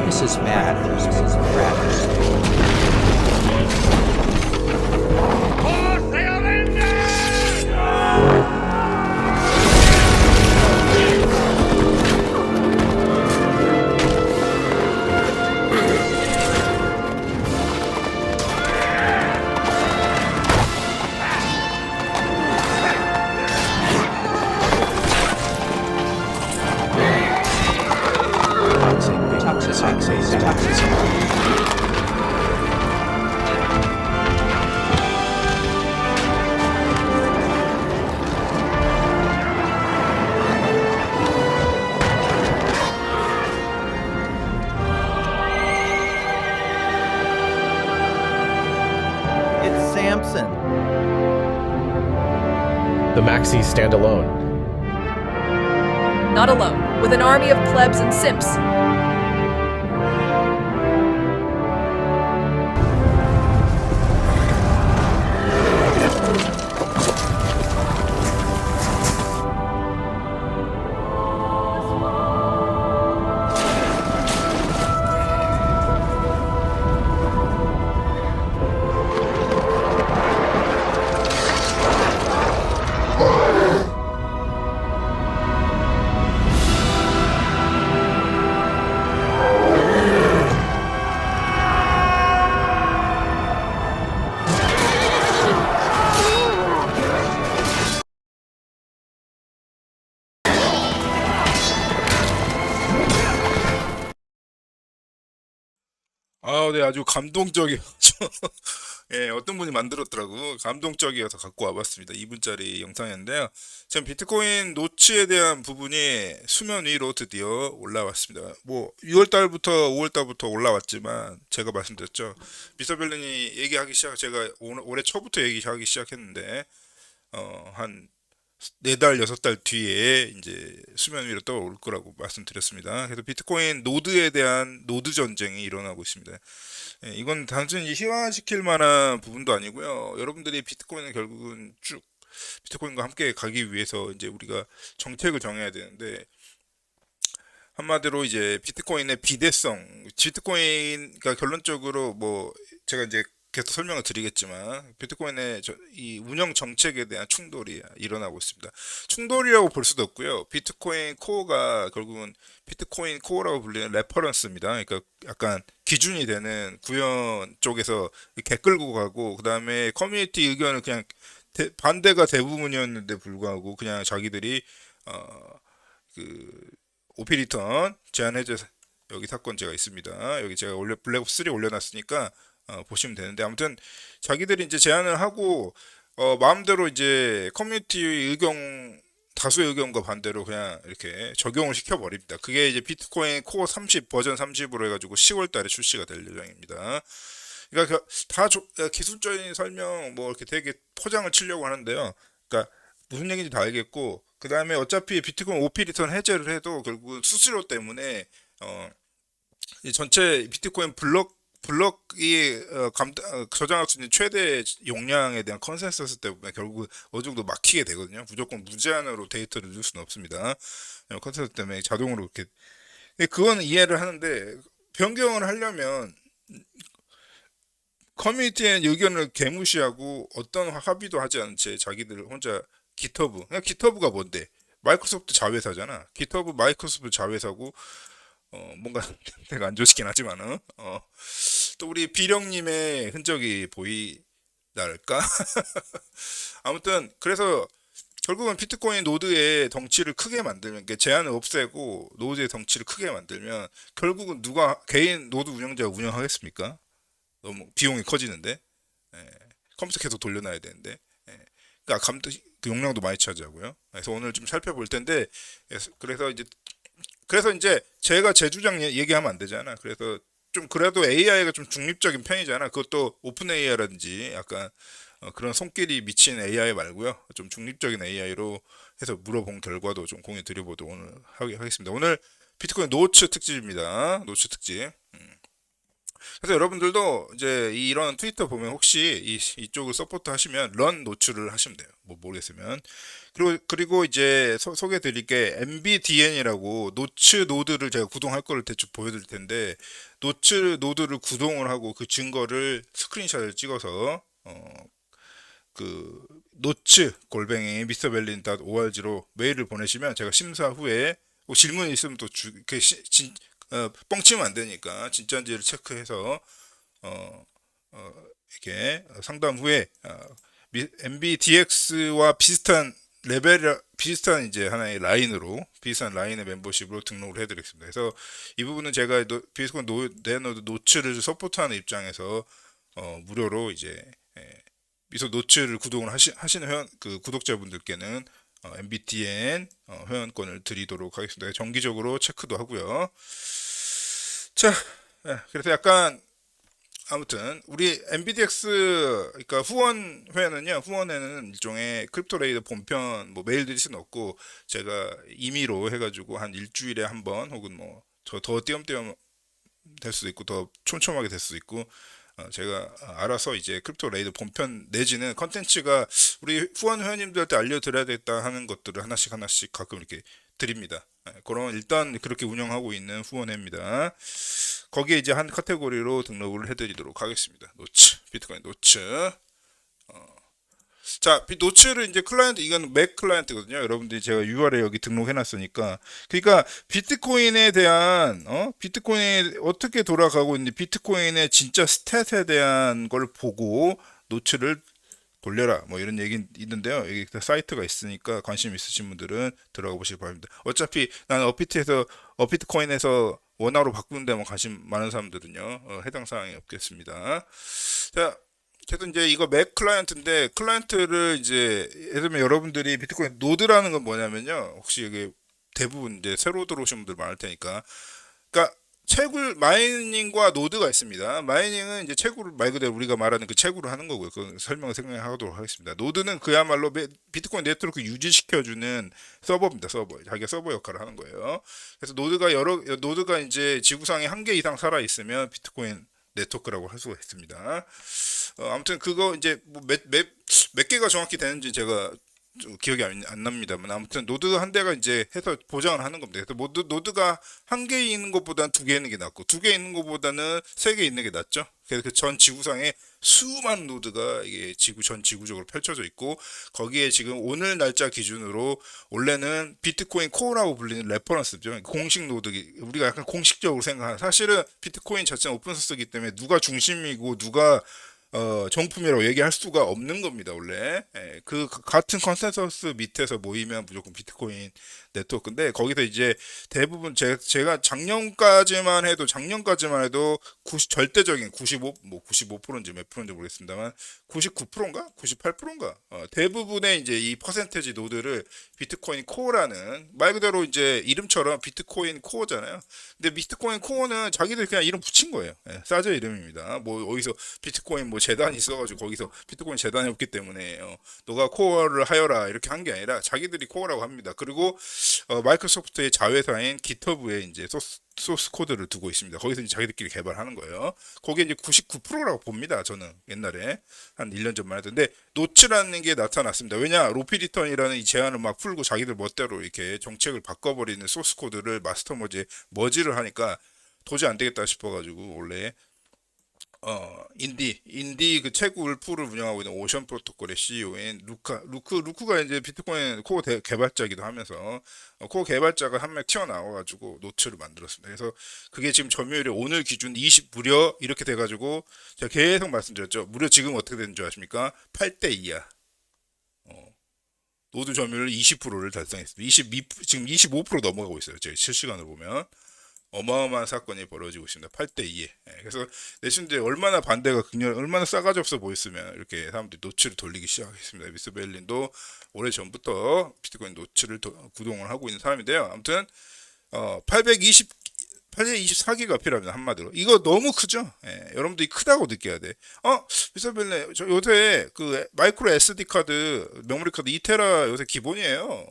Mrs. Matthews, Mrs. Matthews. It's Samson. The Maxis stand alone. Not alone, with an army of plebs and simps. 네, 아주 감동적이었죠. 예, 어떤 분이 만들었더라고. 감동적이어서 갖고 와봤습니다. 2분짜리 영상이었는데요. 지금 비트코인 노츠에 대한 부분이 수면 위로 드디어 올라왔습니다. 뭐 6월달부터 5월달부터 올라왔지만 제가 말씀드렸죠. 미스터벨린이 제가 올해 초부터 얘기하기 시작했는데 한 4달, 6달 뒤에 이제 수면 위로 떠올 거라고 말씀드렸습니다. 그래서 비트코인 노드에 대한 노드 전쟁이 일어나고 있습니다. 예, 이건 단순히 희화시킬 만한 부분도 아니고요. 여러분들이 비트코인은 결국은 쭉 비트코인과 함께 가기 위해서 이제 우리가 정책을 정해야 되는데, 한마디로 이제 비트코인의 비대성, 비트코인가 결론적으로 뭐 제가 이제 계속 설명을 드리겠지만 비트코인의 이 운영 정책에 대한 충돌이 일어나고 있습니다. 충돌이라고 볼 수도 없고요. 비트코인 코어가 결국은 비트코인 코어라고 불리는 레퍼런스입니다. 그러니까 약간 기준이 되는 구현 쪽에서 개 끌고 가고, 그 다음에 커뮤니티 의견을 그냥 반대가 대부분이었는데 불구하고 그냥 자기들이 그 오피 리턴 제한 해제 여기 사건제가 있습니다. 여기 제가 블랙옵스 3 올려놨으니까 보시면 되는데, 아무튼 자기들이 이제 제안을 하고 마음대로 이제 커뮤니티 의견, 다수의 의견과 반대로 그냥 이렇게 적용을 시켜버립니다. 그게 이제 비트코인 코어 30 버전 30으로 해가지고 10월 달에 출시가 될 예정입니다. 그러니까 다 기술적인 설명 뭐 이렇게 되게 포장을 치려고 하는데요. 그러니까 무슨 얘기인지 다 알겠고, 그 다음에 어차피 비트코인 오피 리턴 해제를 해도 결국 수수료 때문에 이 전체 비트코인 블럭이 저장할 수 있는 최대 용량에 대한 컨센서스 때문에 결국 어느 정도 막히게 되거든요. 무조건 무제한으로 데이터를 넣을 수는 없습니다. 컨센서스 때문에 자동으로 이렇게. 근데 그건 이해를 하는데, 변경을 하려면 커뮤니티의 의견을 개무시하고 어떤 합의도 하지 않은 채 자기들 혼자 그냥 깃허브가 뭔데? 마이크로소프트 자회사잖아. 깃허브 마이크로소프트 자회사고, 뭔가 내가 안 좋시긴 하지만은 또 우리 비령님의 흔적이 보이달까? 아무튼 그래서 결국은 비트코인 노드의 덩치를 크게 만들면, 제한을 없애고 노드의 덩치를 크게 만들면 결국은 누가 개인 노드 운영자가 운영하겠습니까? 너무 비용이 커지는데. 예, 컴퓨터 계속 돌려놔야 되는데. 예, 그러니까 그 용량도 많이 차지하고요. 그래서 오늘 좀 살펴볼 텐데, 그래서 이제 제가 제 주장 얘기하면 안 되잖아. 그래서 좀 그래도 AI가 좀 중립적인 편이잖아. 그것도 오픈 AI라든지 약간 그런 손길이 미친 AI 말고요. 좀 중립적인 AI로 해서 물어본 결과도 좀 공유 드려보도록 오늘 하겠습니다. 오늘 비트코인 노츠 특집입니다. 노츠 특집. 그래서 여러분들도 이제 이런 트위터 보면 혹시 이쪽을 서포트 하시면 런 노출을 하시면 돼요. 뭐 모르겠으면. 그리고 이제 소개해 드릴 게 MBDN이라고 노츠 노드를 제가 구동할 거를 대충 보여드릴 텐데, 노츠 노드를 구동을 하고 그 증거를 스크린샷을 찍어서 그 노츠 골뱅이 mrberlin.org로 메일을 보내시면 제가 심사 후에 뭐 질문이 있으면 또 뻥치면 안 되니까 진짜인지를 체크해서 이렇게 상담 후에 MBDX와 비슷한 레벨 비슷한 이제 하나의 라인으로 비슷한 라인의 멤버십으로 등록을 해드리겠습니다. 그래서 이 부분은 제가 비트코인 네노드 노츠를 서포트하는 입장에서 무료로 이제 미소 노츠를 구독을 하시는 회원 그 구독자분들께는 MBTN 회원권을 드리도록 하겠습니다. 정기적으로 체크도 하고요. 자, 그래서 약간 아무튼 우리 MBDX 그러니까 후원회는요, 후원회는 일종의 크립토레이더 본편 뭐 메일 드릴 수는 없고 제가 임의로 해가지고 한 일주일에 한 번 혹은 뭐 더 띄엄띄엄 될 수도 있고 더 촘촘하게 될 수도 있고 제가 알아서 이제 크립토레이더 본편 내지는 컨텐츠가 우리 후원 회원님들한테 알려드려야겠다 하는 것들을 하나씩 가끔 이렇게 드립니다. 그런 일단 그렇게 운영하고 있는 후원회입니다. 거기에 이제 한 카테고리로 등록을 해드리도록 하겠습니다. 노츠, 비트코인 노츠. 자, 노츠를 이제 클라이언트, 이건 맥 클라이언트거든요. 여러분들이 제가 URL 여기 등록해놨으니까. 그러니까 비트코인에 대한 비트코인이 어떻게 돌아가고 있는지, 비트코인의 진짜 스탯에 대한 걸 보고 노츠를 돌려라 뭐 이런 얘기 있는데요. 여기 사이트가 있으니까 관심 있으신 분들은 들어가 보시기 바랍니다. 어차피 나는 업비트 코인에서 원화로 바꾸는 데만 관심 많은 사람들은요 해당 사항이 없겠습니다. 자, 그래서 이제 이거 맥 클라이언트인데, 클라이언트를 이제 예를 들면 여러분들이 비트코인 노드라는 건 뭐냐면요, 혹시 여기 대부분 이제 새로 들어오신 분들 많을 테니까, 그러니까 채굴 마이닝과 노드가 있습니다. 마이닝은 이제 채굴 말 그대로 우리가 말하는 그 채굴을 하는 거고요. 그 설명을 생략하도록 하겠습니다. 노드는 그야말로 비트코인 네트워크 유지시켜주는 서버입니다. 서버. 자기가 서버 역할을 하는 거예요. 그래서 노드가 이제 지구상에 한 개 이상 살아 있으면 비트코인 네트워크라고 할 수가 있습니다. 아무튼 그거 이제 뭐 몇 개가 정확히 되는지 제가 기억이 안 납니다만, 아무튼 노드 한 대가 이제 해서 보장을 하는 겁니다. 그래서 노드가 한 개 있는 것보다는 두 개 있는 게 낫고, 두 개 있는 것보다는 세 개 있는 게 낫죠. 그래서 그 전 지구상에 수많은 노드가 이게 전 지구적으로 펼쳐져 있고, 거기에 지금 오늘 날짜 기준으로 원래는 비트코인 코어라고 불리는 레퍼런스죠. 공식 노드, 우리가 약간 공식적으로 생각하는, 사실은 비트코인 자체는 오픈소스이기 때문에 누가 중심이고 누가 정품이라고 얘기할 수가 없는 겁니다. 원래 그 같은 컨센서스 밑에서 모이면 무조건 비트코인 네트워크인데, 거기서 이제 대부분 제가 작년까지만 해도 절대적인 95%인지 몇 프로인지 모르겠습니다만 99%인가 98%인가 대부분의 이제 이 퍼센테지 노드를 비트코인 코어라는, 말 그대로 이제 이름처럼 비트코인 코어잖아요. 근데 비트코인 코어는 자기들 그냥 이름 붙인 거예요. 싸져 이름입니다. 뭐 어디서 비트코인 뭐 재단이 있어가지고 거기서 비트코인 재단이 없기 때문에 너가 코어를 하여라 이렇게 한 게 아니라 자기들이 코어라고 합니다. 그리고 마이크로소프트의 자회사인 GitHub에 이제 소스 코드를 두고 있습니다. 거기서 이제 자기들끼리 개발하는 거예요. 거기에 이제 99%라고 봅니다. 저는 옛날에 한 1년 전만 해도. 근데 노츠라는 게 나타났습니다. 왜냐, 로피 리턴이라는 이 제한을 막 풀고 자기들 멋대로 이렇게 정책을 바꿔버리는 소스 코드를 마스터 머지를 하니까 도저히 안 되겠다 싶어가지고 원래 인디 그 채굴 풀을 운영하고 있는 오션 프로토콜의 CEO인 루크가 이제 비트코인 코어 개발자이기도 하면서 코어 개발자가 한 명 튀어나와가지고 노츠를 만들었습니다. 그래서 그게 지금 점유율이 오늘 기준 무려 이렇게 돼가지고 제가 계속 말씀드렸죠. 무려 지금 어떻게 되는 줄 아십니까? 8대2야. 노드 점유율 20%를 달성했습니다. 지금 25% 넘어가고 있어요. 제가 실시간으로 보면. 어마어마한 사건이 벌어지고 있습니다. 8대2에. 그래서 내신들이 얼마나 반대가 얼마나 싸가지 없어 보였으면 이렇게 사람들이 노츠를 돌리기 시작했습니다. 미스 벨린도 오래 전부터 비트코인 노츠를 구동을 하고 있는 사람인데요. 아무튼 824기가 필요합니다. 한마디로. 이거 너무 크죠? 여러분들이 크다고 느껴야 돼. 미스 벨린, 저 요새 그 마이크로 SD 카드, 메모리 카드 2테라 요새 기본이에요.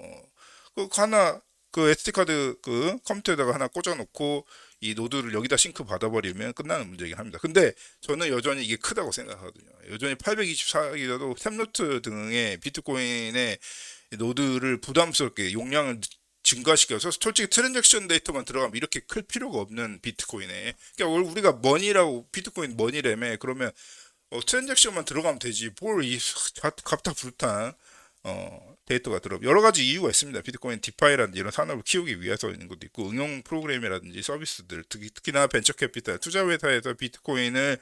그 SD 카드 그 컴퓨터에다가 하나 꽂아놓고 이 노드를 여기다 싱크 받아버리면 끝나는 문제이긴 합니다. 근데 저는 여전히 이게 크다고 생각하거든요. 여전히 824기가도 탭노트 등의 비트코인의 노드를 부담스럽게 용량을 증가시켜서 솔직히 트랜잭션 데이터만 들어가면 이렇게 클 필요가 없는 비트코인에, 그러니까 우리가 머니라고 비트코인 머니래매 그러면 트랜잭션만 들어가면 되지 뭘 이 갑작불탄 데이터가 들어. 여러 가지 이유가 있습니다. 비트코인 디파이라든지 이런 산업을 키우기 위해서 있는 것도 있고, 응용 프로그램이라든지 서비스들, 특히나 벤처캐피탈 투자 회사에서 비트코인을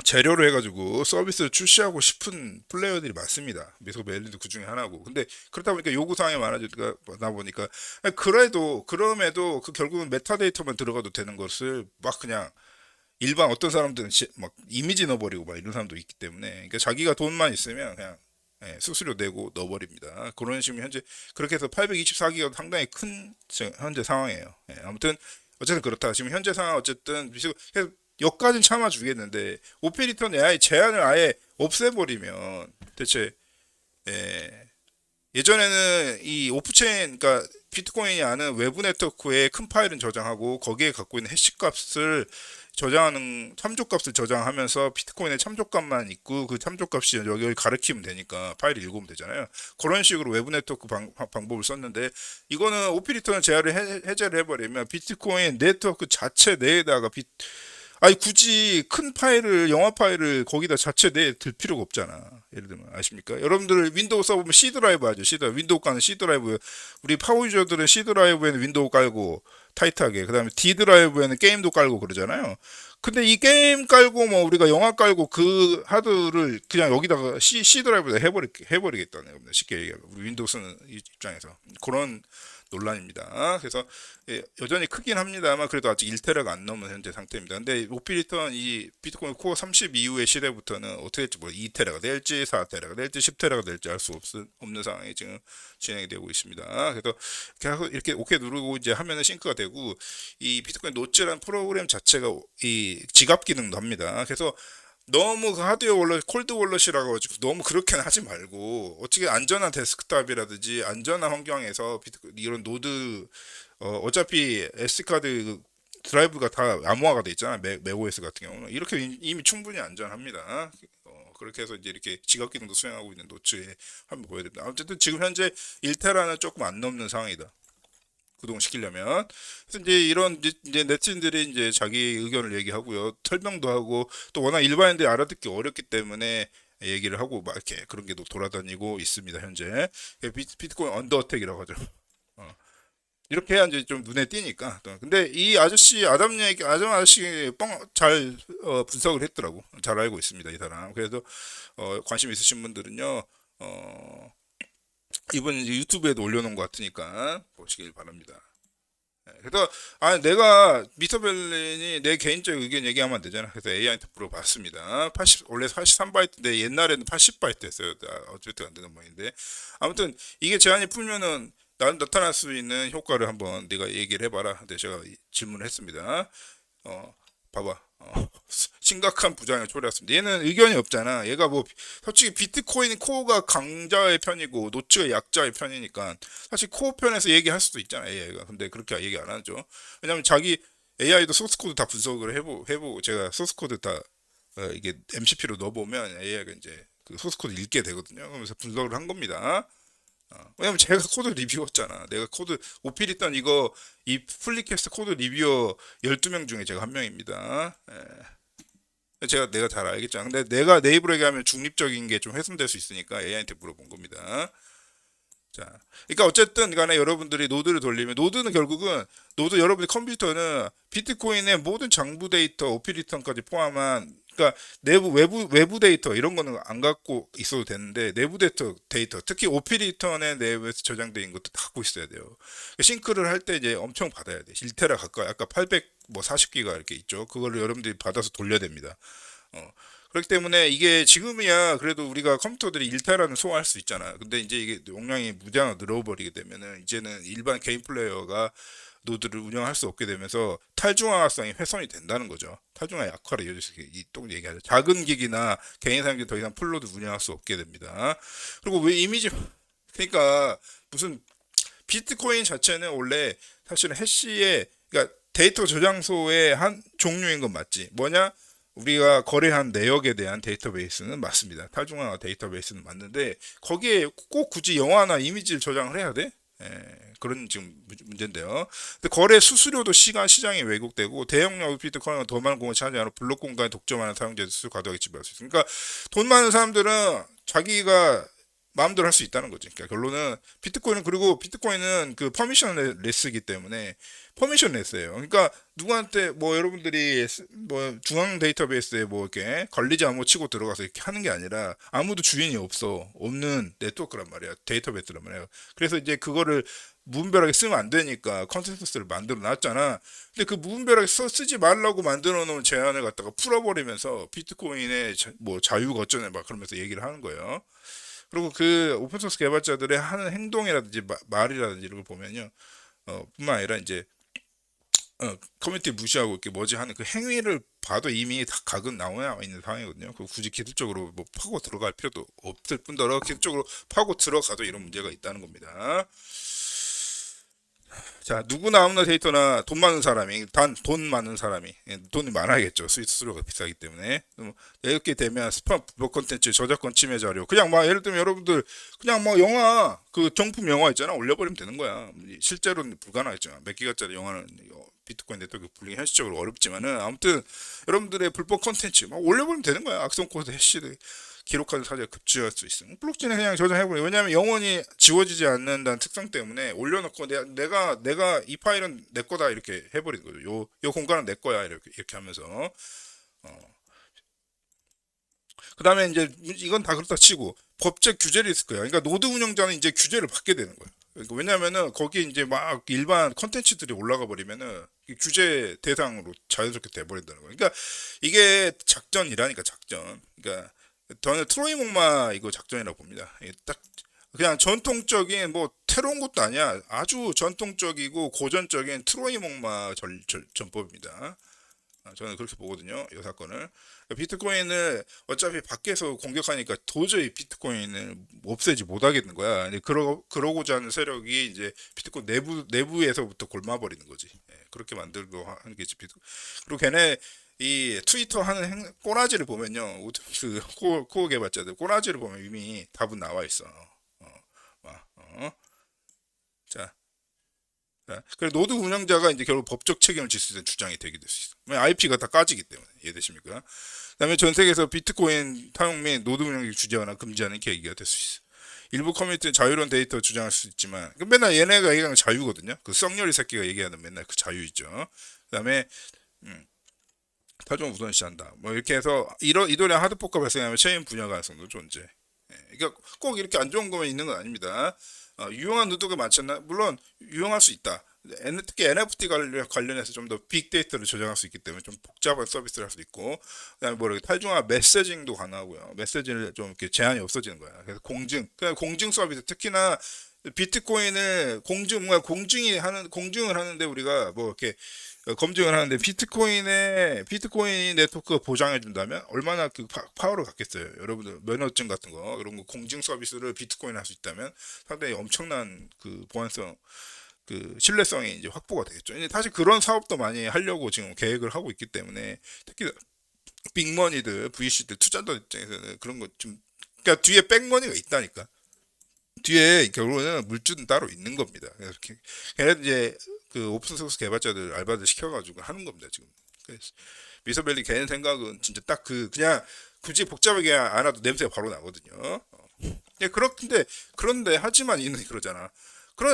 재료로 해가지고 서비스를 출시하고 싶은 플레이어들이 많습니다. 미소벨리도 그 중에 하나고. 근데 그렇다 보니까 요구사항이 많아지다 보니까, 그럼에도 그 결국은 메타데이터만 들어가도 되는 것을 막 그냥 일반 어떤 사람들은 막 이미지 넣어버리고 막 이런 사람도 있기 때문에, 그러니까 자기가 돈만 있으면 그냥 수수료 내고 넣어버립니다. 그런 식으로 현재 그렇게 해서 824기가 상당히 큰 현재 상황이에요. 아무튼 어쨌든 그렇다. 지금 현재 상황 어쨌든 여기까지는 참아주겠는데 오페리턴 AI 제한을 아예 없애버리면 대체 예전에는 이 오프체인, 그러니까 비트코인이 아는 외부 네트워크에 큰 파일은 저장하고 거기에 갖고 있는 해시 값을 저장하는 참조값을 저장하면서 비트코인의 참조값만 있고 그 참조값이 여기를 가리키면 되니까 파일을 읽으면 되잖아요. 그런 식으로 외부 네트워크 방법을 썼는데, 이거는 오피리턴 제한을 해제를 해버리면 비트코인 네트워크 자체 내에다가 아니 굳이 큰 파일을, 영화 파일을 거기다 자체 내에 들 필요가 없잖아. 예를 들면 아십니까? 여러분들 윈도우 써보면 C 드라이브 하죠. 윈도우 까는 C 드라이브. 우리 파워 유저들은 C 드라이브에는 윈도우 깔고 타이트하게, 그 다음에 D 드라이브에는 게임도 깔고 그러잖아요. 근데 이 게임 깔고 뭐 우리가 영화 깔고 그 하드를 그냥 여기다가 C 드라이브에다 해버리겠다는 겁니다. 쉽게 얘기하면 우리 윈도우 쓰는 입장에서 그런 논란입니다. 그래서 여전히 크긴 합니다만 그래도 아직 1테라가 안 넘은 현재 상태입니다. 근데 오피리턴 이 비트코인 코어 30 이후의 시대부터는 어떻게 될지 2테라가 될지 4테라가 될지 10테라가 될지 알 수 없는 상황이 지금 진행이 되고 있습니다. 그래서 계속 이렇게 오케이 누르고 이제 하면은 싱크가 되고, 이 비트코인 노츠라는 프로그램 자체가 이 지갑 기능도 합니다. 그래서 너무 그 하드웨어 월렛, 콜드 월렛이라고 가지고 너무 그렇게는 하지 말고, 어떻게 안전한 데스크탑이라든지 안전한 환경에서 이런 노드 어차피 SD카드 드라이브가 다 암호화가 돼 있잖아. 맥OS 같은 경우는 이렇게 이미 충분히 안전합니다. 그렇게 해서 이제 이렇게 지갑 기능도 수행하고 있는 노츠에 한번 보여드립니다. 어쨌든 지금 현재 1테라는 조금 안 넘는 상황이다. 구동시키려면. 그래서 이제 이런 이제 네티즌들이 이제 자기 의견을 얘기하고요, 설명도 하고, 또 워낙 일반인들이 알아듣기 어렵기 때문에 얘기를 하고 막 이렇게 그런 게 돌아다니고 있습니다. 현재 비트코인 언더어택이라고 하죠. 이렇게 해야 이제 좀 눈에 띄니까. 근데 이 아저씨 아담 아저씨 잘 분석을 했더라고. 잘 알고 있습니다, 이 사람. 그래서 관심 있으신 분들은요, 이번 이제 유튜브에도 올려놓은 것 같으니까 보시길 바랍니다. 그래서 내가 미스터벨린이 내 개인적 의견 얘기하면 안 되잖아. 그래서 AI한테 물어봤습니다. 원래 83바이트인데 옛날에는 80바이트였어요. 어쨌든 안 되는 모양인데, 아무튼 이게 제한이 풀면은 나타날 수 있는 효과를 한번 네가 얘기를 해봐라. 근데 제가 질문을 했습니다. 봐봐. 심각한 부장을 초래했습니다. 얘는 의견이 없잖아. 얘가 뭐 솔직히 비트코인 코어가 강자의 편이고 노츠가 약자의 편이니까 사실 코어 편에서 얘기할 수도 있잖아, AI가. 근데 그렇게 얘기 안 하죠. 왜냐면 자기 AI도 소스코드 다 분석을 해보고 제가 소스코드 다 이게 MCP로 넣어보면 AI가 이제 그 소스코드 읽게 되거든요. 그러면서 분석을 한 겁니다. 왜냐면 제가 코드 리뷰였잖아. 내가 코드 오피리턴 이 플리캐스트 코드 리뷰어 12명 중에 제가 한 명입니다. 내가 잘 알겠잖아. 근데 내가 내 입으로 얘기하면 중립적인 게 좀 훼손될 수 있으니까 AI한테 물어본 겁니다. 자, 그러니까 어쨌든 간에 여러분들이 노드를 돌리면, 노드는 결국은 여러분의 컴퓨터는 비트코인의 모든 장부 데이터, 오피리턴까지 포함한, 그러니까 외부 데이터 이런 거는 안 갖고 있어도 되는데 내부 데이터 특히 오피리턴의 내부에서 저장되어 있는 것도 다 갖고 있어야 돼요. 싱크를 할 때 이제 엄청 받아야 돼. 1테라 가까이, 아까 840기가 이렇게 있죠. 그거를 여러분들이 받아서 돌려야 됩니다. 그렇기 때문에 이게 지금이야 그래도 우리가 컴퓨터들이 1테라는 소화할 수 있잖아. 근데 이제 이게 용량이 무제한으로 늘어버리게 되면은 이제는 일반 개인 플레이어가 노드를 운영할 수 없게 되면서 탈중앙화성이 훼손이 된다는 거죠. 탈중앙화 약화를 이어질 수 있게 또 얘기하죠. 작은 기기나 개인 사용기 더 이상 풀로드 운영할 수 없게 됩니다. 그리고 왜 그러니까 무슨 비트코인 자체는 원래 사실은 해시에, 그러니까 데이터 저장소의 한 종류인 건 맞지. 뭐냐? 우리가 거래한 내역에 대한 데이터베이스는 맞습니다. 탈중앙화 데이터베이스는 맞는데 거기에 꼭 굳이 영화나 이미지를 저장을 해야 돼? 그런 지금 문제인데요. 근데 거래 수수료도 시장이 왜곡되고 대용량 비트코인은 더 많은 공을 차지하는 블록 공간에 독점하는 사용자의 수수 과도하게 지배할 수 있습니다. 그러니까 돈 많은 사람들은 자기가 마음대로 할 수 있다는 거지. 그러니까 결론은 비트코인은, 그리고 비트코인은 그 퍼미션 레스이기 때문에 퍼미션 레스예요. 그러니까 누구한테 뭐 여러분들이 뭐 중앙 데이터베이스에 뭐 이렇게 관리자 뭐 치고 들어가서 이렇게 하는 게 아니라 아무도 주인이 없는 네트워크란 말이야. 데이터베이스란 말이야. 그래서 이제 그거를 무분별하게 쓰면 안 되니까 컨센서스를 만들어 놨잖아. 근데 그 무분별하게 쓰지 말라고 만들어 놓은 제한을 갖다가 풀어버리면서 비트코인의 뭐 자유가 어쩌네 막 그러면서 얘기를 하는 거예요. 그리고 그 오픈소스 개발자들의 하는 행동이라든지 말이라든지 이런 걸 보면요, 뿐만 아니라 이제 커뮤니티 무시하고 이렇게 뭐지 하는 그 행위를 봐도 이미 다 각은 나와 있는 상황이거든요. 그 굳이 기술적으로 뭐 파고 들어갈 필요도 없을 뿐더러 기술적으로 파고 들어가도 이런 문제가 있다는 겁니다. 자, 누구나 아무나 데이터나 돈 많은 사람이, 단 돈 많은 사람이, 돈이 많아야겠죠. 수수료가 비싸기 때문에. 이렇게 되면 스팸 불법 콘텐츠, 저작권 침해 자료, 그냥 막 예를 들면 여러분들 그냥 뭐 영화, 그 정품 영화 있잖아, 올려버리면 되는 거야. 실제로는 불가능하겠지만 몇 기가짜리 영화는 비트코인 네트워크 불리기 현실적으로 어렵지만은 아무튼 여러분들의 불법 콘텐츠 막 올려버리면 되는 거야. 악성 코드 해시를 기록하는 사례가 급증할 수 있음. 블록체인에 그냥 저장해버려. 왜냐하면 영원히 지워지지 않는다는 특성 때문에 올려놓고 내가 이 파일은 내 거다 이렇게 해버리는 거죠. 요 공간은 내 거야 이렇게 하면서. 그 다음에 이제 이건 다 그렇다 치고 법적 규제를 있을 거야. 그러니까 노드 운영자는 이제 규제를 받게 되는 거야. 그러니까 왜냐면은 거기에 이제 막 일반 컨텐츠들이 올라가 버리면은 규제 대상으로 자연스럽게 돼버린다는 거야. 그러니까 이게 작전이라니까, 작전. 그러니까 저는 트로이 목마 이거 작전이라고 봅니다. 딱 그냥 전통적인 뭐 새로운 것도 아니야. 아주 전통적이고 고전적인 트로이 목마 전법입니다. 저는 그렇게 보거든요, 이 사건을. 비트코인을 어차피 밖에서 공격하니까 도저히 비트코인을 없애지 못하겠는 거야. 그러고자 하는 세력이 이제 비트코인 내부에서부터 골마버리는 거지. 그렇게 만들고 하는 게 그리고 걔네 이 트위터 하는 꼬라지를 보면요, 그 코어 개발자들 꼬라지를 보면 이미 답은 나와 있어. 자, 그래 노드 운영자가 이제 결국 법적 책임을 질 수 있는 주장이 되게 될 수 있어. IP가 다 까지기 때문에. 이해되십니까? 그다음에 전 세계에서 비트코인 사용 및 노드 운영을 규제하거나 금지하는 계기가 될 수 있어. 일부 커뮤니티는 자유로운 데이터 주장할 수 있지만 맨날 얘네가 얘기하는 자유거든요. 그 썩녀리 새끼가 얘기하는 맨날 그 자유 있죠. 그다음에 타종 우선 시한다. 뭐 이렇게 해서 이도량 하드포크가 발생하면 체인 분야 가능성도 존재. 그러니까 꼭 이렇게 안 좋은 것만 있는 건 아닙니다. 유용한 노드가 많지 않나? 물론 유용할 수 있다. 특히 NFT 관련해서 좀 더 빅데이터를 저장할 수 있기 때문에 좀 복잡한 서비스를 할 수 있고, 그다음에 뭐 이렇게 탈중화 메시징도 가능하고요. 메시지를 좀 이렇게 제한이 없어지는 거야. 그래서 그냥 공증 서비스, 특히나 비트코인을 공증을 하는데 우리가 뭐 이렇게 검증을 하는데 비트코인 네트워크가 보장해 준다면 얼마나 그 파워를 갖겠어요. 여러분들 면허증 같은 거 이런 거 공증 서비스를 비트코인 할 수 있다면 상당히 엄청난 그 보안성, 그 신뢰성이 이제 확보가 되겠죠. 사실 그런 사업도 많이 하려고 지금 계획을 하고 있기 때문에 특히 빅머니들, VC들 투자자 입장에서는 그런 거 좀, 그러니까 뒤에 백머니가 있다니까. 뒤에 결국은 물줄은 따로 있는 겁니다. 그래서 걔네들 이제 그 오픈소스 개발자들 알바들 시켜가지고 하는 겁니다 지금. 미서벨리 걔네 생각은 진짜 딱 그냥 굳이 복잡하게 안 해도 냄새가 바로 나거든요. 그런데 하지만 이는 그러잖아.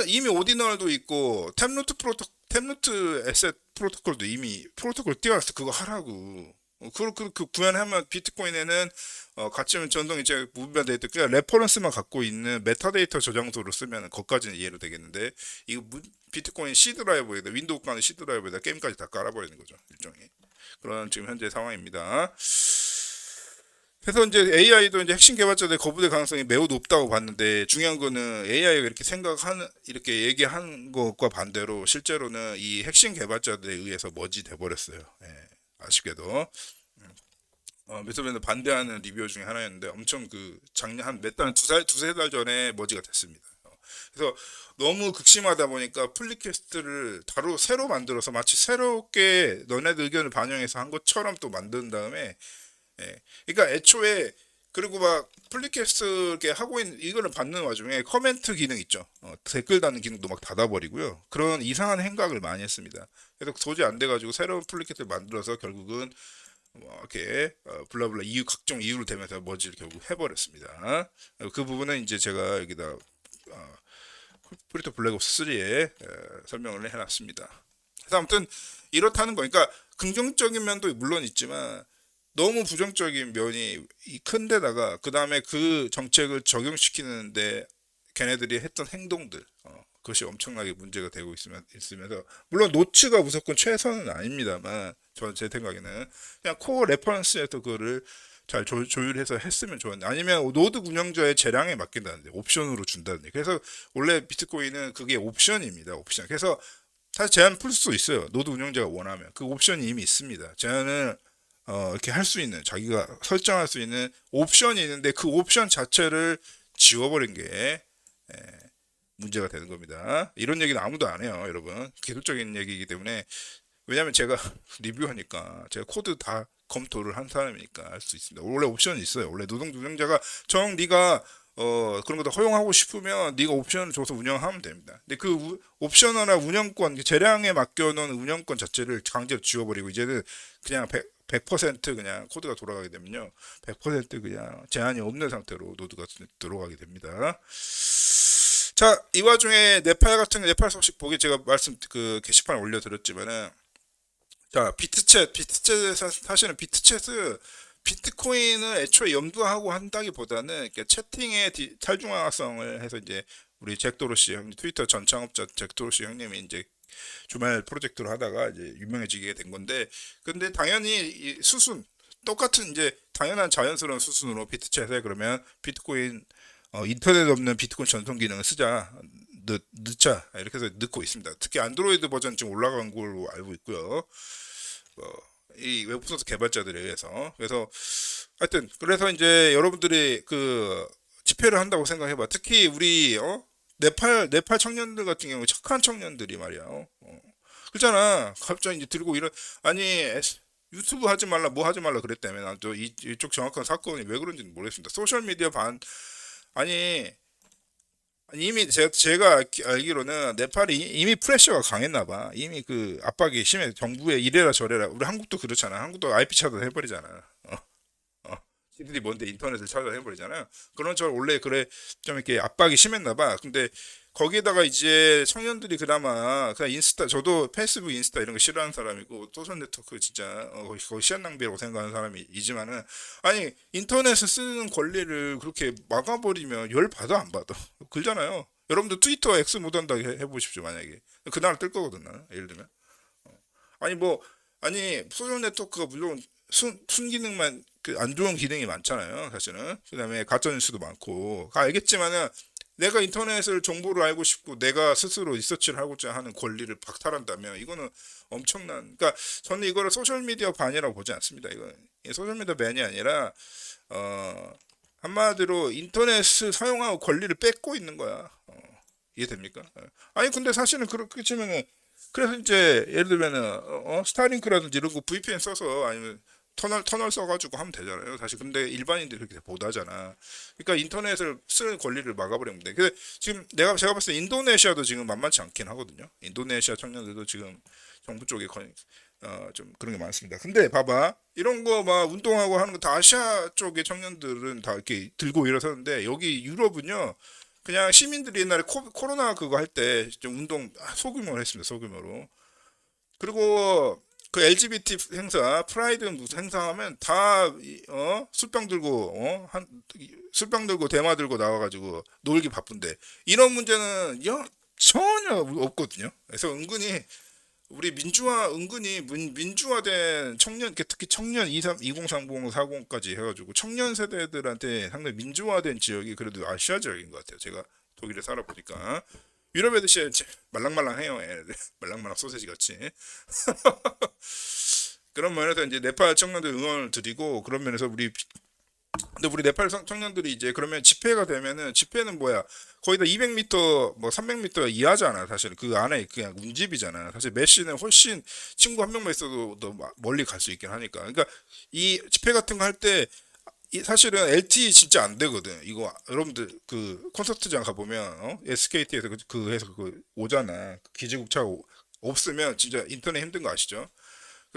이미 오디널도 있고 탭루트 에셋 프로토콜도 이미 프로토콜 띄워놨어. 그거 하라고. 그 구현하면 비트코인에는 가치면 전동이체 무분별 데이터, 그냥 레퍼런스만 갖고 있는 메타데이터 저장소로 쓰면 거기까지는 이해로 되겠는데, 이거 비트코인 C 드라이버에다, 윈도우 가는 C 드라이버에다 게임까지 다 깔아버리는 거죠, 일종의. 그런 지금 현재 상황입니다. 그래서 이제 AI도 이제 핵심 개발자들의 거부될 가능성이 매우 높다고 봤는데, 중요한 거는 AI가 이렇게 얘기한 것과 반대로 실제로는 이 핵심 개발자들에 의해서 머지 돼버렸어요. 아쉽게도. 미소밴드 반대하는 리뷰어 중에 하나였는데 엄청 작년 한 두세 달 전에 머지가 됐습니다. 그래서 너무 극심하다 보니까 플리캐스트를 바로 새로 만들어서 마치 새롭게 너네들 의견을 반영해서 한 것처럼 또 만든 다음에 그러니까 애초에 그리고 막 플리캐스트 이렇게 하고 있는 이거를 받는 와중에 커멘트 기능 있죠. 댓글 다는 기능도 막 닫아버리고요. 그런 이상한 행각을 많이 했습니다. 그래서 도저히 안 돼가지고 새로운 플리캐스트를 만들어서 결국은 이렇게 블라블라 이유 각종 이유를 대면서 머지를 결국 해버렸습니다. 그 부분은 이제 제가 여기다 프리토 블랙옵스 3에 설명을 해놨습니다. 그래서 아무튼 이렇다는 거니까 긍정적인 면도 물론 있지만 너무 부정적인 면이 큰데다가 그 다음에 그 정책을 적용시키는데 걔네들이 했던 행동들 그것이 엄청나게 문제가 되고 있으면서 물론 노츠가 무조건 최선은 아닙니다만 제 생각에는 그냥 코어 레퍼런스에서 그거를 잘 조율해서 했으면 좋았는데 아니면 노드 운영자의 재량에 맡긴다는데 옵션으로 준다는데 그래서 원래 비트코인은 그게 옵션입니다. 옵션. 그래서 사실 제한 풀 수 있어요. 노드 운영자가 원하면 그 옵션이 이미 있습니다. 제한을 이렇게 할 수 있는 자기가 설정할 수 있는 옵션이 있는데 그 옵션 자체를 지워버린 게 문제가 되는 겁니다. 이런 얘기는 아무도 안 해요, 여러분. 기술적인 얘기이기 때문에 왜냐하면 제가 리뷰하니까 제가 코드 다 검토를 한 사람이니까 알 수 있습니다. 원래 옵션이 있어요. 원래 노동 운영자가 네가 그런 것도 허용하고 싶으면 네가 옵션을 줘서 운영하면 됩니다. 근데 그 옵션이나 운영권 재량에 맡겨놓은 운영권 자체를 강제로 지워버리고 이제는 그냥 100% 그냥 코드가 돌아가게 되면요 100% 그냥 제한이 없는 상태로 노드가 들어가게 됩니다. 자, 이 와중에 네팔 소식 보기 제가 그 게시판에 올려드렸지만은 자 비트챗 사실은 비트챗은 비트코인을 애초에 염두하고 한다기보다는 채팅의 탈중앙성을 해서 이제 우리 잭 도로시 형님 트위터 전 창업자 잭 도로시 형님이 이제 주말 프로젝트를 하다가 이제 유명해지게 된 건데 근데 당연히 이 수순 똑같은 이제 당연한 자연스러운 수순으로 비트챗에 그러면 비트코인 인터넷 없는 비트코인 전송 기능을 쓰자 넣자 이렇게 해서 넣고 있습니다. 특히 안드로이드 버전 지금 올라간 걸로 알고 있고요. 이 웹소스 개발자들에 의해서 그래서 하여튼 그래서 이제 여러분들이 그 집회를 한다고 생각해봐. 특히 우리 네팔 청년들 같은 경우 착한 청년들이 말이야. 그렇잖아. 갑자기 이제 들고 아니 유튜브 하지 말라 뭐 하지 말라 그랬다며. 난 또 이쪽 정확한 사건이 왜 그런지는 모르겠습니다. 소셜 미디어 아니 이미 제가 알기로는 네팔이 이미 프레셔가 강했나 봐. 이미 그 압박이 심해. 정부에 이래라 저래라. 우리 한국도 그렇잖아. 한국도 IP 차단 해버리잖아. 시들이 뭔데 인터넷을 차단해버리잖아요. 그런 저 원래 그래 좀 이렇게 압박이 심했나 봐. 근데 거기에다가 이제 청년들이 그나마 그냥 인스타 저도 페이스북 인스타 이런 거 싫어하는 사람이고 소셜 네트워크 진짜 거의 시간 낭비라고 생각하는 사람이지만은 아니 인터넷을 쓰는 권리를 그렇게 막아버리면 열 받아 안 받아 그러잖아요. 여러분들 트위터 X 못한다 해보십시오. 만약에 그날 뜰 거거든 나는 예를 들면 아니 소셜 네트워크가 물론 순기능만 그 안 좋은 기능이 많잖아요. 사실은 그다음에 가짜뉴스도 많고 알겠지만은 내가 인터넷을 정보를 알고 싶고 내가 스스로 리서치를 하고자 하는 권리를 박탈한다면 이거는 엄청난 그러니까 저는 이거를 소셜미디어 반이라고 보지 않습니다. 이건 소셜미디어 반이 아니라 한마디로 인터넷을 사용하고 권리를 뺏고 있는 거야. 이해됩니까? 아니 근데 사실은 그렇게 치면은 그래서 이제 예를 들면은 스타링크라든지 이런 거 VPN 써서 아니면 터널 써가지고 하면 되잖아요. 사실 근데 일반인들이 그렇게 못 하잖아. 그러니까 인터넷을 쓰는 권리를 막아버리면 돼. 근데 지금 제가 봤을 때 인도네시아도 지금 만만치 않긴 하거든요. 인도네시아 청년들도 지금 정부 쪽에 좀 그런 게 많습니다. 근데 봐봐 이런 거 막 운동하고 하는 거 다 아시아 쪽의 청년들은 다 이렇게 들고 일어서는데 여기 유럽은요 그냥 시민들이 옛날에 코로나 그거 할 때 좀 운동 소규모로 했습니다. 소규모로. 그리고 그 LGBT 행사, 프라이드 무슨 행사하면 다 술병 들고 술병 들고 대마 들고 나와가지고 놀기 바쁜데 이런 문제는 전혀 없거든요. 그래서 은근히 우리 민주화된 청년, 특히 청년 2030, 40까지 해가지고 청년 세대들한테 상당히 민주화된 지역이 그래도 아시아 지역인 것 같아요. 제가 독일에 살아보니까. 유럽 애들 진짜 말랑말랑해요. 애들. 말랑말랑 소세지 같이. 그런 면에서 이제 네팔 청년들 응원을 드리고 그런 면에서 우리 근데 우리 네팔 청년들이 이제 그러면 집회가 되면은 집회는 뭐야? 거의 다 200m 뭐 300m 이하잖아. 사실 그 안에 그냥 운집이잖아. 사실 메시는 훨씬 친구 한 명만 있어도 더 멀리 갈 수 있긴 하니까. 그러니까 이 집회 같은 거 할 때 사실은 LTE 진짜 안 되거든. 이거 여러분들 그 콘서트장 가 보면 SKT에서 해서 그 오잖아. 기지국차 없으면 진짜 인터넷 힘든 거 아시죠?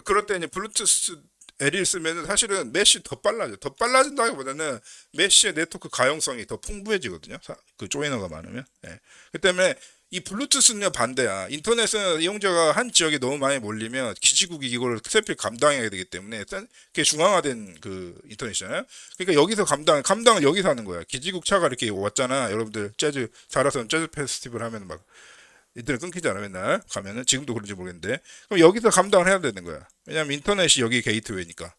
그럴 때 이제 블루투스 LE를 쓰면은 사실은 메시 더 빨라져. 더 빨라진다기보다는 메시의 네트워크 가용성이 더 풍부해지거든요. 그 조이너가 많으면. 예. 그 때문에 이 블루투스는 반대야. 인터넷은 이용자가 한 지역에 너무 많이 몰리면 기지국이 이거를 세필 감당해야 되기 때문에 그게 중앙화된 그 인터넷이잖아요. 그러니까 여기서 감당은 여기서 하는 거야. 기지국 차가 이렇게 왔잖아. 여러분들 재즈 잘하서 재즈 페스티벌 하면 막 인터넷 끊기잖아 맨날 가면은. 지금도 그런지 모르겠는데 그럼 여기서 감당을 해야 되는 거야. 왜냐면 인터넷이 여기 게이트웨이니까.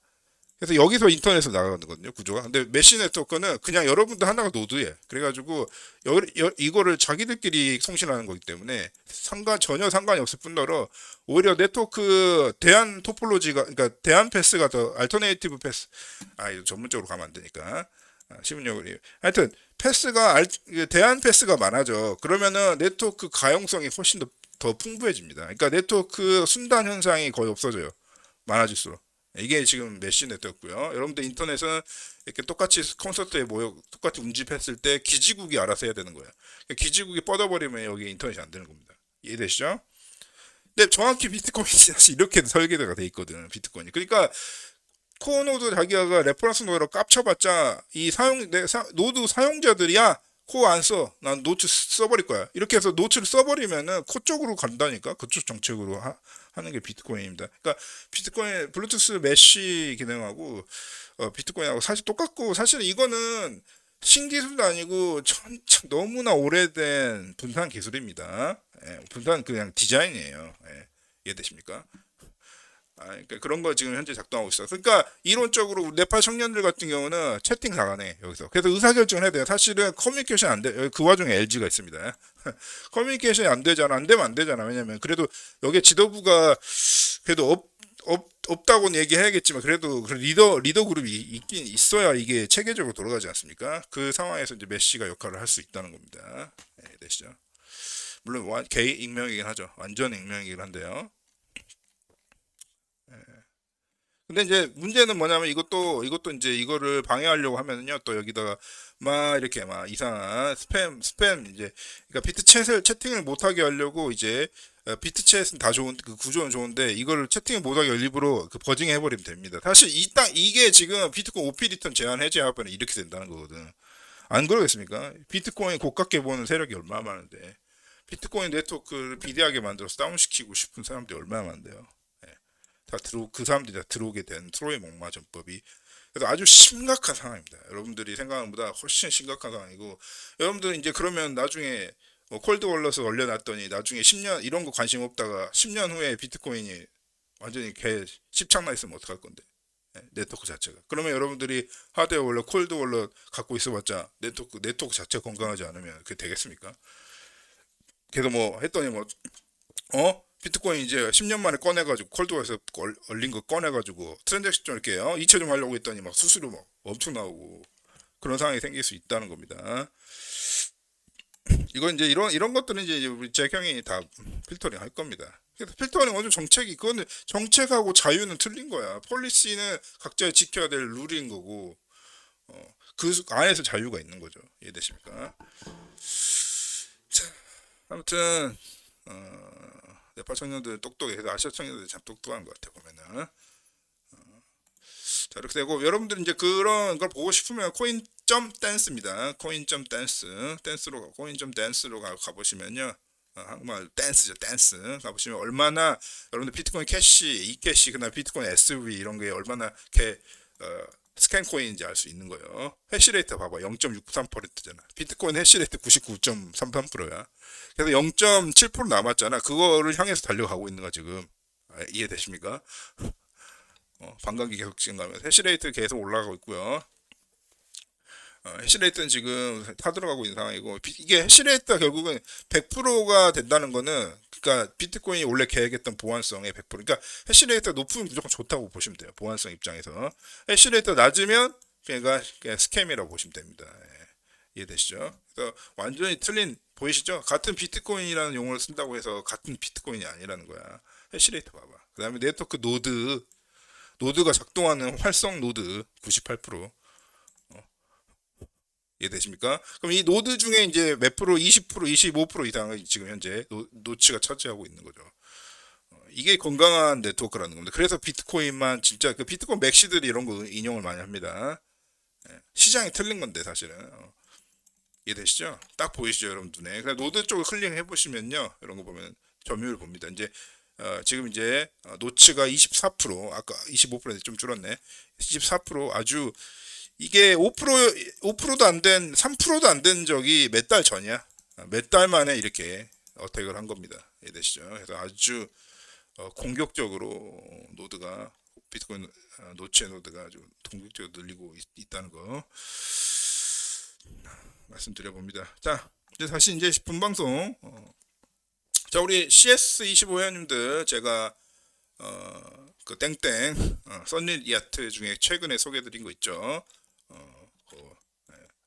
그래서 여기서 인터넷으로 나가는 거거든요 구조가. 근데 메시 네트워크는 그냥 여러분들 하나가 노드에 그래가지고 이거를 자기들끼리 송신하는 거기 때문에 전혀 상관이 없을 뿐더러 오히려 네트워크 대안 토폴로지가, 그러니까 대안 패스가 더 알터네이티브 패스, 이거 전문적으로 가면 안 되니까 시문용어리. 하여튼 패스가 대안 패스가 많아져. 그러면은 네트워크 가용성이 훨씬 더 풍부해집니다. 그러니까 네트워크 순단 현상이 거의 없어져요. 많아질수록. 이게 지금 메시 네트워크고요. 여러분들 인터넷은 이렇게 똑같이 콘서트에 모여 똑같이 운집했을 때 기지국이 알아서 해야 되는 거예요. 그러니까 기지국이 뻗어버리면 여기 인터넷이 안 되는 겁니다. 이해되시죠? 근데 정확히 비트코인이 사실 이렇게 설계가 돼 있거든. 비트코인이. 그러니까 코어 노드 자기가 레퍼런스 노드로 깝쳐봤자 이 노드 사용자들이야 코 안 써. 난 노트 써버릴 거야. 이렇게 해서 노트를 써버리면은 코 쪽으로 간다니까. 그쪽 정책으로 하는 게 비트코인입니다. 그러니까 비트코인 블루투스 메쉬 기능하고 비트코인하고 사실 똑같고, 사실 이거는 신기술도 아니고 너무나 오래된 분산 기술입니다. 예, 분산 그냥 디자인이에요. 예, 이해되십니까? 그러니까 그런 거 지금 현재 작동하고 있어. 그러니까 이론적으로 네팔 청년들 같은 경우는 채팅 다 가네 여기서. 그래서 의사결정을 해야 돼요. 사실은 커뮤니케이션 안 돼. 그 와중에 LG가 있습니다. 커뮤니케이션이 안 되잖아. 안 되면 안 되잖아. 왜냐면 그래도 여기 지도부가 그래도 없다고는 얘기해야겠지만 그래도 리더 그룹이 있긴 있어야 이게 체계적으로 돌아가지 않습니까? 그 상황에서 이제 메시가 역할을 할 수 있다는 겁니다. 네, 되시죠? 물론 개인 익명이긴 하죠. 완전 익명이긴 한데요. 근데 이제 문제는 뭐냐면 이것도 이제 이거를 방해하려고 하면은요, 또 여기다가 막 이렇게 막 이상한 스팸 이제, 그러니까 채팅을 못하게 하려고 이제 비트챗은 다 좋은, 그 구조는 좋은데 이거를 채팅을 못하게 일부러 그 버징 해버리면 됩니다. 사실 이게 지금 비트코인 OP 리턴 제한 해제하면 이렇게 된다는 거거든. 안 그러겠습니까? 비트코인 고깝게 보는 세력이 얼마나 많은데, 비트코인 네트워크를 비대하게 만들어서 다운시키고 싶은 사람들이 얼마나 많은데요. 그 사람들이 다 들어오게 된 트로이 목마 전법이. 그래서 아주 심각한 상황입니다. 여러분들이 생각하는 것보다 훨씬 심각한 상황이고, 여러분들은 이제 그러면 나중에 콜드 월렛을 올려놨더니 나중에 10년 이런 거 관심 없다가 10년 후에 비트코인이 완전히 십창나 있으면 어떡할 건데. 네트워크 자체가. 그러면 여러분들이 하드웨어 월렛, 콜드 월렛 갖고 있어봤자 네트워크 자체가 건강하지 않으면 그게 되겠습니까? 그래서 뭐 했더니 비트코인 이제 10년 만에 꺼내가지고 콜드워에서 얼린 거 꺼내가지고 트랜잭션 좀 이렇게 이체 좀 하려고 했더니 막 수수료 막 엄청 나오고 그런 상황이 생길 수 있다는 겁니다. 이건 이제 이런 것들은 이제 우리 재경이 다 필터링 할 겁니다. 그래서 필터링 어느 정책이, 그거는 정책하고 자유는 틀린 거야. 폴리시는 각자 지켜야 될 룰인 거고, 그 안에서 자유가 있는 거죠. 이해되십니까? 자, 아무튼 네팔 청년들 똑똑해서 아시아 청년들 참 똑똑한 것 같아 보면은. 자, 이렇게 되고, 여러분들 이제 그런 걸 보고 싶으면 코인.댄스입니다. 코인.댄스로 가보시면요. 한국말 댄스죠, 댄스. 가보시면 얼마나 여러분들 비트코인 캐시, 이캐시, 그다음 비트코인 SV 이런 게 얼마나 스캔 코인인지 알 수 있는 거예요. 해시레이트 봐봐, 0.63%잖아. 비트코인 해시레이트 99.33%야. 그래서 0.7% 남았잖아. 그거를 향해서 달려가고 있는 거 지금. 이해되십니까? 반감기 계속 증가하면서 해시레이트 계속 올라가고 있고요. 해시레이트는 지금 타들어가고 있는 상황이고, 이게 해시레이트가 결국은 100%가 된다는 거는, 그러니까 비트코인이 원래 계획했던 보안성의 100%, 그러니까 해시레이트가 높으면 무조건 좋다고 보시면 돼요. 보안성 입장에서. 해시레이트가 낮으면 그러니까 스캠이라고 보시면 됩니다. 예. 이해되시죠? 그래서 완전히 틀린 보이시죠? 같은 비트코인이라는 용어를 쓴다고 해서 같은 비트코인이 아니라는 거야. 해시레이트 봐봐. 그 다음에 네트워크 노드가 작동하는 활성 노드 98%. 이해되십니까? 그럼 이 노드 중에 이제 몇 프로, 20%, 25% 이상을 지금 현재 노치가 차지하고 있는 거죠. 이게 건강한 네트워크라는 겁니다. 그래서 비트코인만 진짜 그 비트코인 맥시들이 이런 거 인용을 많이 합니다. 예, 시장이 틀린 건데 사실은. 이해되시죠? 딱 보이시죠, 여러분 눈에. 그래서 노드 쪽을 클릭해 보시면요, 이런 거 보면 점유율 봅니다. 이제 지금 이제 노치가 24%, 아까 25%인데 좀 줄었네. 24% 아주 이게 5%도 안 된, 3%도 안 된 적이 몇 달 전이야. 몇 달 만에 이렇게 어택을 한 겁니다. 이해되시죠? 그래서 아주 공격적으로 노드가 비트코인 노치의 노드가 아주 공격적으로 늘리고 있다는 거 말씀드려 봅니다. 자, 이제 다시 이제 본방송. 자, 우리 CS25 회원님들 제가 그 땡땡 썬릿 야트 중에 최근에 소개드린 거 있죠.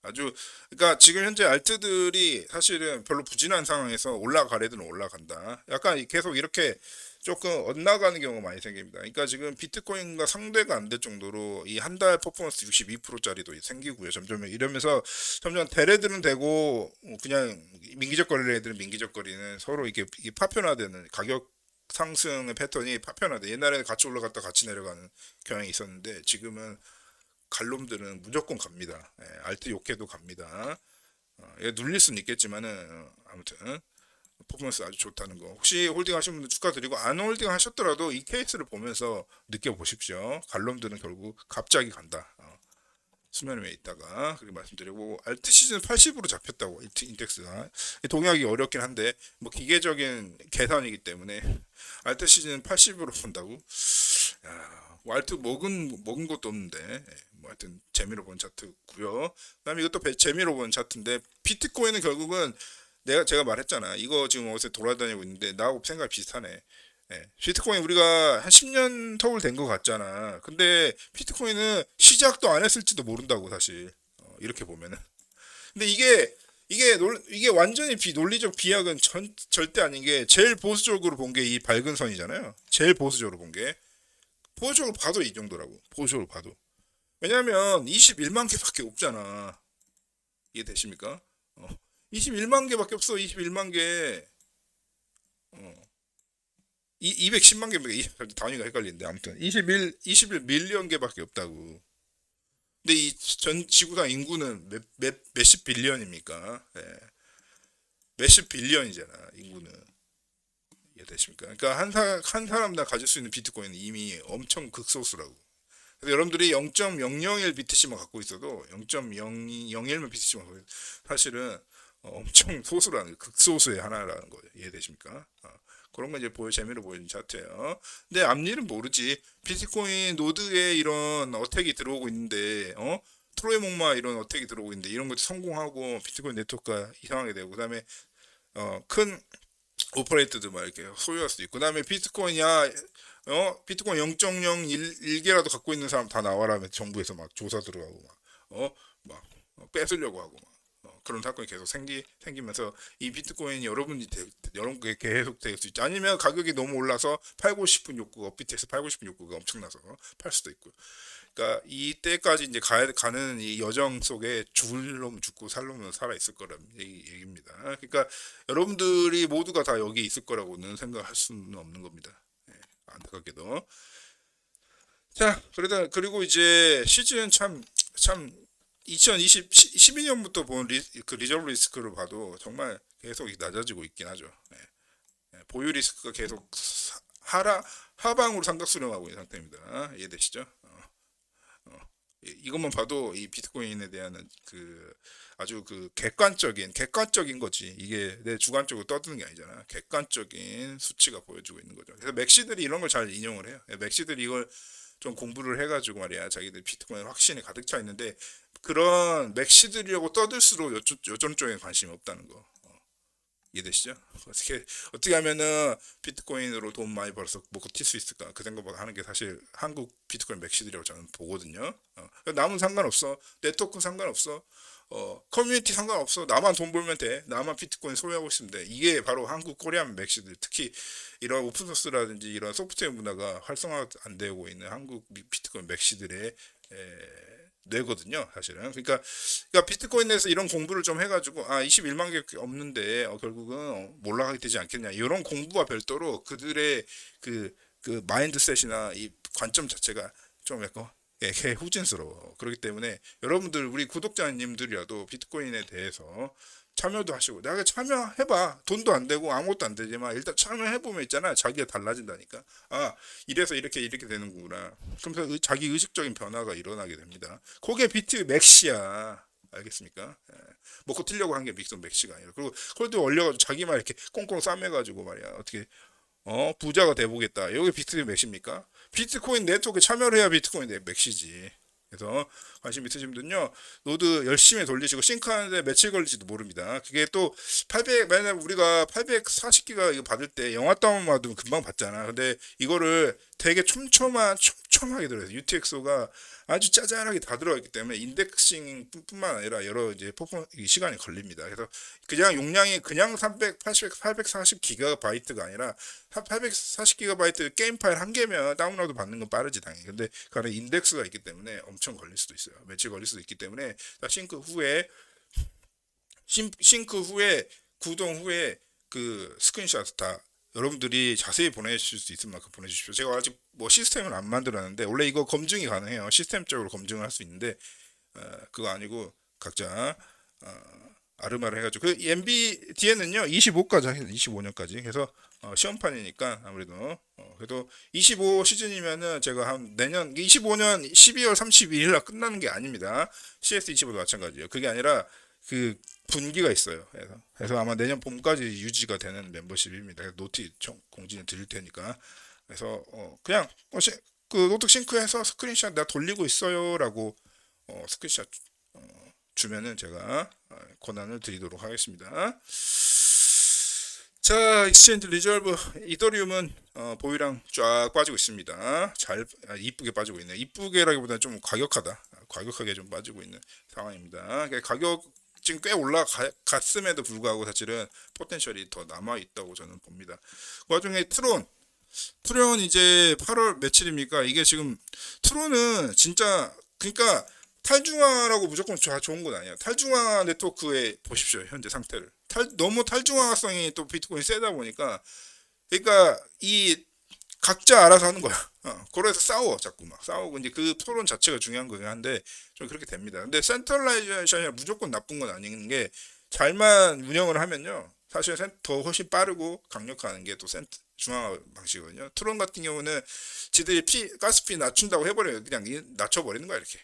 아주 그러니까 지금 현재 알트들이 사실은 별로 부진한 상황에서 올라가래들은 올라간다. 약간 계속 이렇게 조금 엇나가는 경우가 많이 생깁니다. 그러니까 지금 비트코인과 상대가 안 될 정도로 이 한 달 퍼포먼스 62%짜리도 생기고요. 점점 이러면서 점점 대래들은 되고 그냥 민기적거리는 애들은 민기적거리는 서로 이게 파편화되는 가격 상승의 패턴이 파편화돼. 옛날에는 같이 올라갔다 같이 내려가는 경향이 있었는데 지금은 갈놈들은 무조건 갑니다. 예, 알트 욕해도 갑니다. 눌릴 수는 있겠지만은 아무튼 퍼포먼스 아주 좋다는 거. 혹시 홀딩 하신 분들 축하드리고 안 홀딩 하셨더라도 이 케이스를 보면서 느껴보십시오. 갈놈들은 결국 갑자기 간다. 수면 위에 있다가 그렇게 말씀드리고 알트 시즌 80으로 잡혔다고 인덱스가 동의하기 어렵긴 한데 뭐 기계적인 계산이기 때문에 알트 시즌 80으로 본다고. 야, 뭐 알트 먹은 것도 없는데 뭐 하여튼 재미로 본 차트고요. 그다음에 이것도 재미로 본 차트인데 비트코인은 결국은 제가 말했잖아. 이거 지금 어디서 돌아다니고 있는데 나하고 생각이 비슷하네. 예, 비트코인 우리가 한 10년 터울 된 것 같잖아. 근데 비트코인은 시작도 안 했을지도 모른다고 사실. 이렇게 보면은. 근데 이게 완전히 논리적 비약은 절대 아닌 게 제일 보수적으로 본 게 이 밝은 선이잖아요. 제일 보수적으로 본 게. 보수적으로 봐도 이 정도라고. 보수적으로 봐도. 왜냐면 21만 개밖에 없잖아. 이해되십니까? 21만 개밖에 없어. 21만 개. 210만 개, 단위가 헷갈리는데 아무튼 21 밀리언 개밖에 없다고. 근데 이 전 지구상 인구는 몇십 빌리언입니까? 예. 몇십 빌리언이잖아 인구는. 이해되십니까? 그러니까 한 사람당 가질 수 있는 비트코인은 이미 엄청 극소수라고. 그래서 여러분들이 0.001 BTC만 갖고 있어도 0.001만 BTC만 갖고 있어도 사실은 엄청 소수라는 극소수의 하나라는 거예요. 이해되십니까? 그런 거 이제 재미로 보여준 차트예요. 근데 앞일은 모르지. 비트코인 노드에 이런 어택이 들어오고 있는데, 트로이 목마 이런 어택이 들어오고 있는데 이런 것도 성공하고 비트코인 네트워크가 이상하게 되고, 그다음에 큰 오퍼레이터도 막 이렇게 소유할 수도 있고, 그다음에 비트코인이야. 비트코인 0.01개라도 갖고 있는 사람 다 나와라. 정부에서 막 조사 들어가고 막 뺏으려고 하고 막. 그런 사건이 계속 생기면서 이 비트코인이 여러분이 계속 될 수 있지. 아니면 가격이 너무 올라서 팔고 싶은 욕구가 업비트에서 팔고 싶은 욕구가 엄청나서 팔 수도 있고. 그러니까 이때까지 이제 가는 이 여정 속에 죽을 놈 죽고 살 놈은 살아 있을 거라는 얘기입니다. 그러니까 여러분들이 모두가 다 여기 있을 거라고는 생각할 수는 없는 겁니다. 안타깝게도. 자, 그리고 이제 시즌 참 12년부터 본 그 리저브 리스크를 봐도 정말 계속 낮아지고 있긴 하죠. 보유 리스크가 계속 하방으로 삼각수렴하고 있는 상태입니다. 이해되시죠? 이것만 봐도 이 비트코인에 대한 그 아주 그 객관적인 거지. 이게 내 주관적으로 떠드는 게 아니잖아. 객관적인 수치가 보여주고 있는 거죠. 그래서 맥시들이 이런 걸 잘 인용을 해요. 맥시들이 이걸 좀 공부를 해가지고 말이야. 자기들 비트코인 확신에 가득 차 있는데 그런 맥시들이라고 떠들수록 요점 쪽에 관심이 없다는 거. 이해되시죠? 어떻게 하면은 비트코인으로 돈 많이 벌어서 먹고 튈 수 있을까? 그 생각을 하는 게 사실 한국 비트코인 맥시들이라고 저는 보거든요. 남은 상관없어, 네트워크 상관없어, 커뮤니티 상관없어. 나만 돈 벌면 돼. 나만 비트코인 소유하고 있으면 돼. 이게 바로 한국 코리안 맥시들, 특히 이런 오픈소스라든지 이런 소프트웨어 문화가 활성화 안 되고 있는 한국 비트코인 맥시들의 뇌거든요, 사실은. 그러니까 비트코인에서 이런 공부를 좀 해가지고 21만 개 없는데 결국은 몰락하게 되지 않겠냐. 이런 공부와 별도로 그들의 그 마인드셋이나 이 관점 자체가 좀 약간 후진스러워. 그렇기 때문에 여러분들 우리 구독자님들이라도 비트코인에 대해서 참여도 하시고, 내가 참여해봐. 돈도 안 되고 아무것도 안 되지만 일단 참여해보면 있잖아. 자기가 달라진다니까. 이래서 이렇게 되는구나. 그러면서 자기 의식적인 변화가 일어나게 됩니다. 그게 비트 맥시야. 알겠습니까? 먹고 튀려고 한 게 빅스 맥시가 아니라. 그리고 그것도 올려가지고 자기만 이렇게 꽁꽁 싸매가지고 말이야. 어떻게 부자가 돼보겠다. 여기 비트 맥시입니까? 비트코인 네트워크에 참여를 해야 비트코인 맥시지. 그래서 관심 있으신 분들은요, 노드 열심히 돌리시고 싱크하는데 며칠 걸릴지도 모릅니다. 그게 또 800, 만약 우리가 840기가 이거 받을 때 영화 다운받으면 금방 받잖아. 근데 이거를 되게 촘촘하게 들어요. UTXO가 아주 짜잘하게 다 들어가 있기 때문에 인덱싱 뿐만 아니라 여러 이제 시간이 걸립니다. 그래서 그냥 용량이 그냥 840기가바이트가 아니라 840기가바이트 게임 파일 한 개면 다운로드 받는 건 빠르지 당연히. 근데 그 안에 인덱스가 있기 때문에 엄청 걸릴 수도 있어요. 며칠 걸릴 수도 있기 때문에 싱크 후에 구동 후에 그 스크린샷 다 여러분들이 자세히 보내주실 수 있을 만큼 보내주십시오. 제가 아직 뭐 시스템을 안 만들었는데 원래 이거 검증이 가능해요. 시스템적으로 검증을 할 수 있는데 그거 아니고 각자 아르마를 해가지고 그 MB 뒤에는요 25까지 하겠습니다. 25년까지 해서 시험판이니까 아무래도 그래도 25 시즌이면은 제가 한 내년 25년 12월 31일 날 끝나는 게 아닙니다. CS25도 마찬가지예요. 그게 아니라 그 분기가 있어요. 그래서 아마 내년 봄까지 유지가 되는 멤버십입니다. 그래서 노트 공지는 드릴 테니까. 그래서 그냥 그 노트 싱크해서 스크린샷 내가 돌리고 있어요라고 스크린샷 주면은 제가 권한을 드리도록 하겠습니다. 자, 익스체인지 리졸브 이더리움은 보유량 쫙 빠지고 있습니다. 이쁘게 빠지고 있네요. 이쁘게라기보다는 좀 과격하게 좀 빠지고 있는 상황입니다. 가격 지금 꽤 올라갔음에도 불구하고 사실은 포텐셜이 더 남아 있다고 저는 봅니다. 그 와중에 트론 이제 8월 며칠입니까? 이게 지금 트론은 진짜 그러니까 탈중화라고 무조건 좋은 건 아니에요. 탈중화 네트워크에 보십시오. 현재 상태를. 너무 탈중화성이 또 비트코인 세다 보니까 그러니까 이 각자 알아서 하는 거야. 그래서 자꾸 막 싸우고 이제 그 토론 자체가 중요한 거긴 한데 좀 그렇게 됩니다. 근데 센트럴라이제이션이 무조건 나쁜 건 아닌 게 잘만 운영을 하면요. 사실 더 훨씬 빠르고 강력한 게 또 중앙화 방식이거든요. 트론 같은 경우는 지들이 가스피 낮춘다고 해버려요. 그냥 낮춰버리는 거야 이렇게.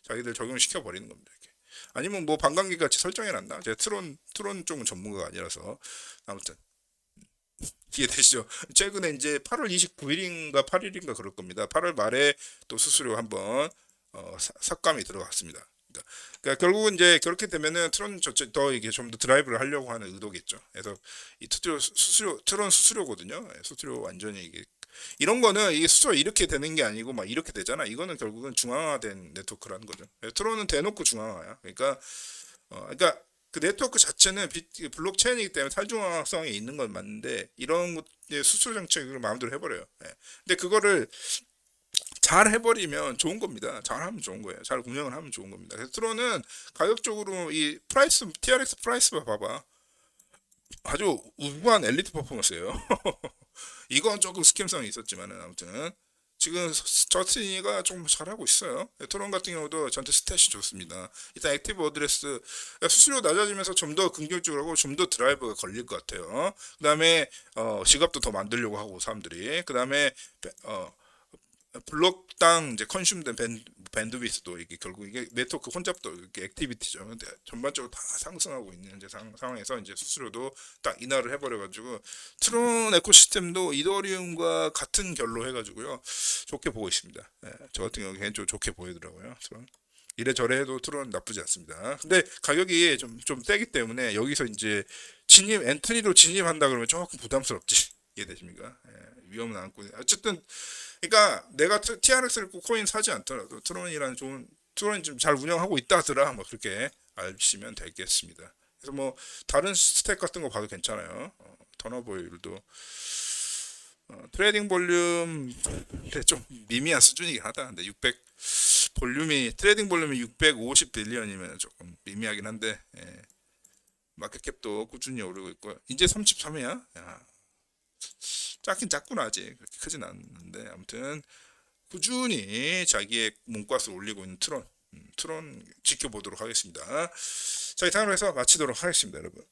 자기들 적용시켜 버리는 겁니다. 이렇게. 아니면 뭐 반감기 같이 설정해 놨나? 제가 트론 쪽은 전문가가 아니라서 아무튼 이해되시죠? 최근에 이제 8월 29일인가 8일인가 그럴 겁니다. 8월 말에 또 수수료 한번 삭감이 들어갔습니다. 그러니까 결국은 이제 그렇게 되면은 트론 더 이게 좀 더 드라이브를 하려고 하는 의도겠죠. 그래서 이 트론 수수료거든요. 수수료 완전히 이게 이런 거는 이게 수수료 이렇게 되는 게 아니고 막 이렇게 되잖아. 이거는 결국은 중앙화된 네트워크라는 거죠. 트론은 대놓고 중앙화야. 그러니까 그 네트워크 자체는 블록체인이기 때문에 탈중앙성이 있는 건 맞는데 이런 수수료 정책을 마음대로 해버려요. 근데 그거를 잘 해버리면 좋은 겁니다. 잘 하면 좋은 거예요. 잘 운영을 하면 좋은 겁니다. 그래서 트론은 가격적으로 이 프라이스 TRX 프라이스 봐봐. 아주 우수한 엘리트 퍼포먼스예요. 이건 조금 스캠성이 있었지만은 아무튼 지금 저스틴이가 조금 잘하고 있어요. 트론 같은 경우도 전체 스탯이 좋습니다. 일단 액티브 어드레스 수수료 낮아지면서 좀 더 긍정적으로 하고 좀 더 드라이브가 걸릴 것 같아요. 그 다음에 지갑도 더 만들려고 하고 사람들이 그 다음에 블록당 이제 컨슘된 밴드위스도 이게 결국 이게 네트워크 혼잡도 이렇게 액티비티죠. 근데 전반적으로 다 상승하고 있는 이제 상황에서 이제 수수료도 딱 인하를 해버려가지고 트론 에코시스템도 이더리움과 같은 결로 해가지고요 좋게 보고 있습니다. 저 같은 경우 개인적으로 좋게 보이더라고요. 트론. 이래저래 해도 트론 나쁘지 않습니다. 근데 가격이 좀 세기 때문에 여기서 이제 엔트리로 진입한다 그러면 조금 부담스럽지. 이해되십니까? 예, 위험은 안고. 어쨌든, 그러니까 내가 TRX를 꼭 코인 사지 않더라도 트론이라는 좋은, 트론이 좀 잘 운영하고 있다 하더라. 뭐 그렇게 알시면 되겠습니다. 그래서 뭐 다른 스택 같은 거 봐도 괜찮아요. 턴오버율도 트레이딩 볼륨 좀 미미한 수준이긴 하다. 근데 트레이딩 볼륨이 650 빌리언이면 조금 미미하긴 한데, 예. 마켓캡도 꾸준히 오르고 있고요. 이제 33이야. 야, 작긴 작구나. 아직 그렇게 크진 않는데 아무튼 꾸준히 자기의 몸값을 올리고 있는 트론 지켜보도록 하겠습니다. 자, 이상으로 해서 마치도록 하겠습니다, 여러분.